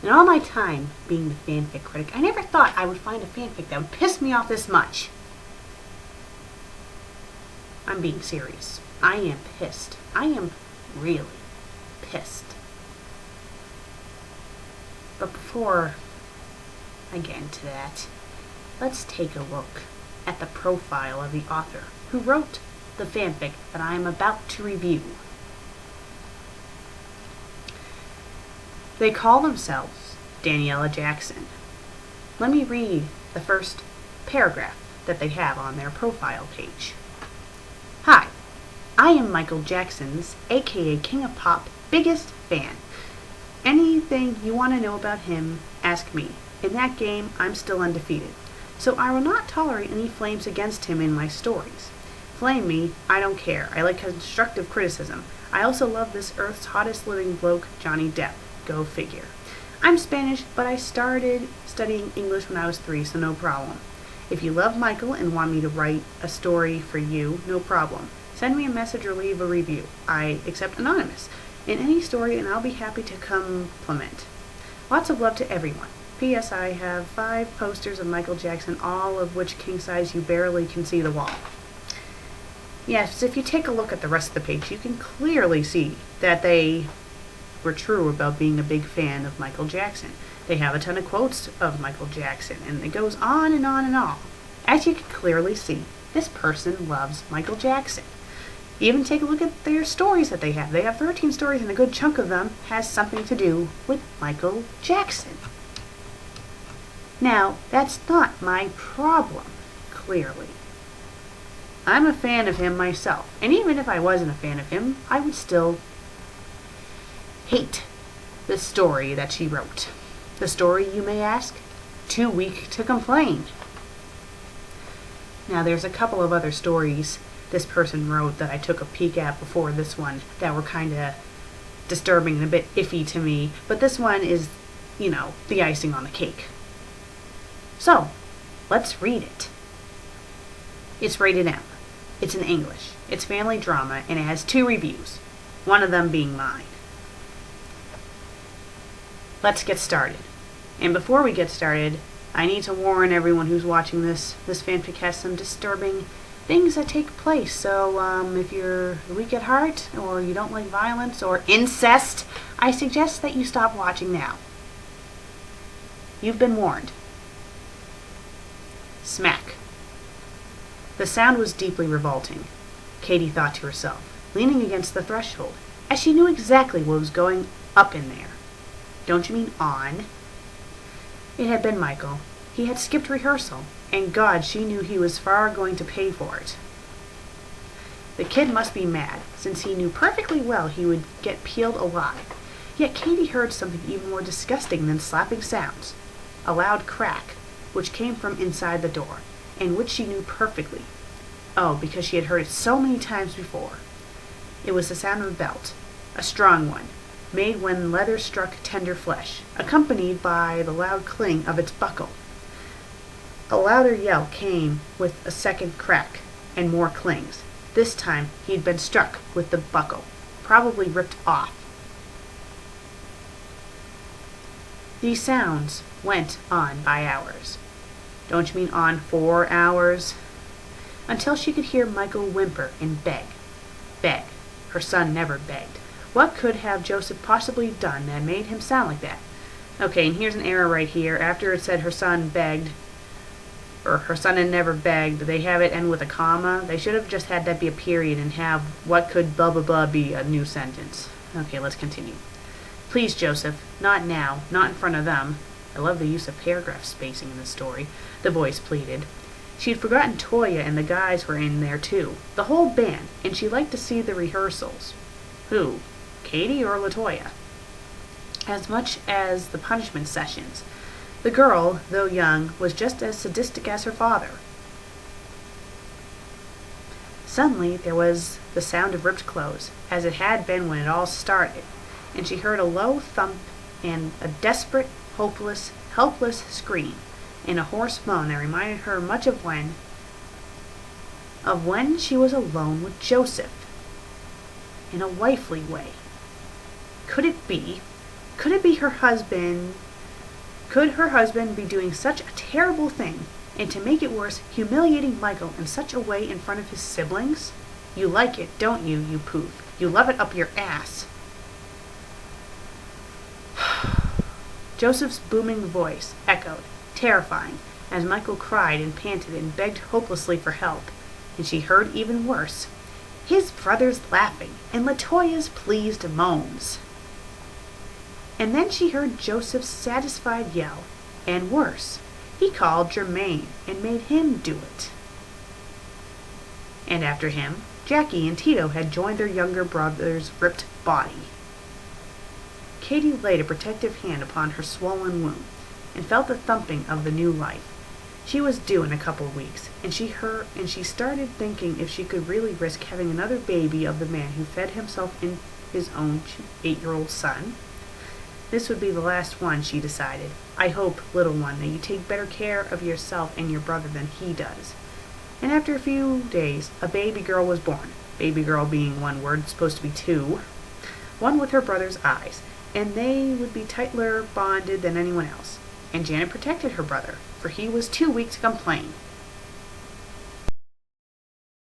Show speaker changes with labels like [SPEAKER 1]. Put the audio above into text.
[SPEAKER 1] In all my time being the fanfic critic, I never thought I would find a fanfic that would piss me off this much. I'm being serious. I am pissed. I am really pissed. But before I get into that, let's take a look at the profile of the author who wrote the fanfic that I am about to review. They call themselves Daniela Jackson. Let me read the first paragraph that they have on their profile page. Hi, I am Michael Jackson's, aka King of Pop, biggest fan. Anything you want to know about him, ask me. In that game, I'm still undefeated, so I will not tolerate any flames against him in my stories. Flame me, I don't care. I like constructive criticism. I also love this Earth's hottest living bloke, Johnny Depp. Go figure. I'm Spanish, but I started studying English when I was 3, so no problem. If you love Michael and want me to write a story for you, no problem. Send me a message or leave a review. I accept anonymous in any story, and I'll be happy to compliment. Lots of love to everyone. P.S. I have 5 posters of Michael Jackson, all of which king size. You barely can see the wall. Yes, if you take a look at the rest of the page, you can clearly see that they were true about being a big fan of Michael Jackson. They have a ton of quotes of Michael Jackson, and it goes on and on and on. As you can clearly see, this person loves Michael Jackson. Even take a look at their stories that they have. They have 13 stories, and a good chunk of them has something to do with Michael Jackson. Now, that's not my problem, clearly. I'm a fan of him myself, and even if I wasn't a fan of him, I would still hate the story that she wrote. The story, you may ask? Too weak to complain. Now, there's a couple of other stories this person wrote that I took a peek at before this one that were kind of disturbing and a bit iffy to me, but this one is, the icing on the cake. So, let's read it. It's rated M. It's in English. It's family drama, and it has 2 reviews, one of them being mine. Let's get started. And before we get started, I need to warn everyone who's watching this fanfic has some disturbing things that take place. So if you're weak at heart, or you don't like violence or incest, I suggest that you stop watching now. You've been warned. Smack. The sound was deeply revolting, Katie thought to herself, leaning against the threshold, as she knew exactly what was going up in there. Don't you mean on? It had been Michael. He had skipped rehearsal, and God, she knew he was far going to pay for it. The kid must be mad, since he knew perfectly well he would get peeled alive. Yet Katie heard something even more disgusting than slapping sounds. A loud crack, which came from inside the door, and which she knew perfectly. Oh, because she had heard it so many times before. It was the sound of a belt, a strong one, made when leather struck tender flesh, accompanied by the loud cling of its buckle. A louder yell came with a second crack, and more clings. This time he'd been struck with the buckle, probably ripped off. These sounds went on by hours. Don't you mean on 4 hours? Until she could hear Michael whimper and beg. Beg. Her son never begged. What could have Joseph possibly done that made him sound like that? Okay, and here's an error right here. After it said her son begged, or her son had never begged, they have it end with a comma. They should have just had that be a period and have what could blah blah blah be a new sentence. Okay, let's continue. Please, Joseph, not now, not in front of them. I love the use of paragraph spacing in this story, the voice pleaded. She had forgotten Toya and the guys were in there too, the whole band, and she liked to see the rehearsals. Who? Katie or LaToya? As much as the punishment sessions. The girl, though young, was just as sadistic as her father. Suddenly there was the sound of ripped clothes, as it had been when it all started, and she heard a low thump and a desperate, hopeless, helpless scream, and a hoarse moan that reminded her much of when she was alone with Joseph, in a wifely way. Could it be her husband Could her husband be doing such a terrible thing, and to make it worse, humiliating Michael in such a way in front of his siblings? You like it, don't you, you poof? You love it up your ass. Joseph's booming voice echoed, terrifying, as Michael cried and panted and begged hopelessly for help, and she heard even worse, his brothers laughing, and LaToya's pleased moans. And then she heard Joseph's satisfied yell, and worse, he called Jermaine and made him do it. And after him, Jackie and Tito had joined their younger brother's ripped body. Katie laid a protective hand upon her swollen wound and felt the thumping of the new life. She was due in a couple of weeks, and she started thinking if she could really risk having another baby of the man who fed himself in his own 8-year-old son. This would be the last one, she decided. I hope, little one, that you take better care of yourself and your brother than he does. And after a few days, a baby girl was born. Baby girl being one word, supposed to be two. One with her brother's eyes, and they would be tighter bonded than anyone else. And Janet protected her brother, for he was too weak to complain.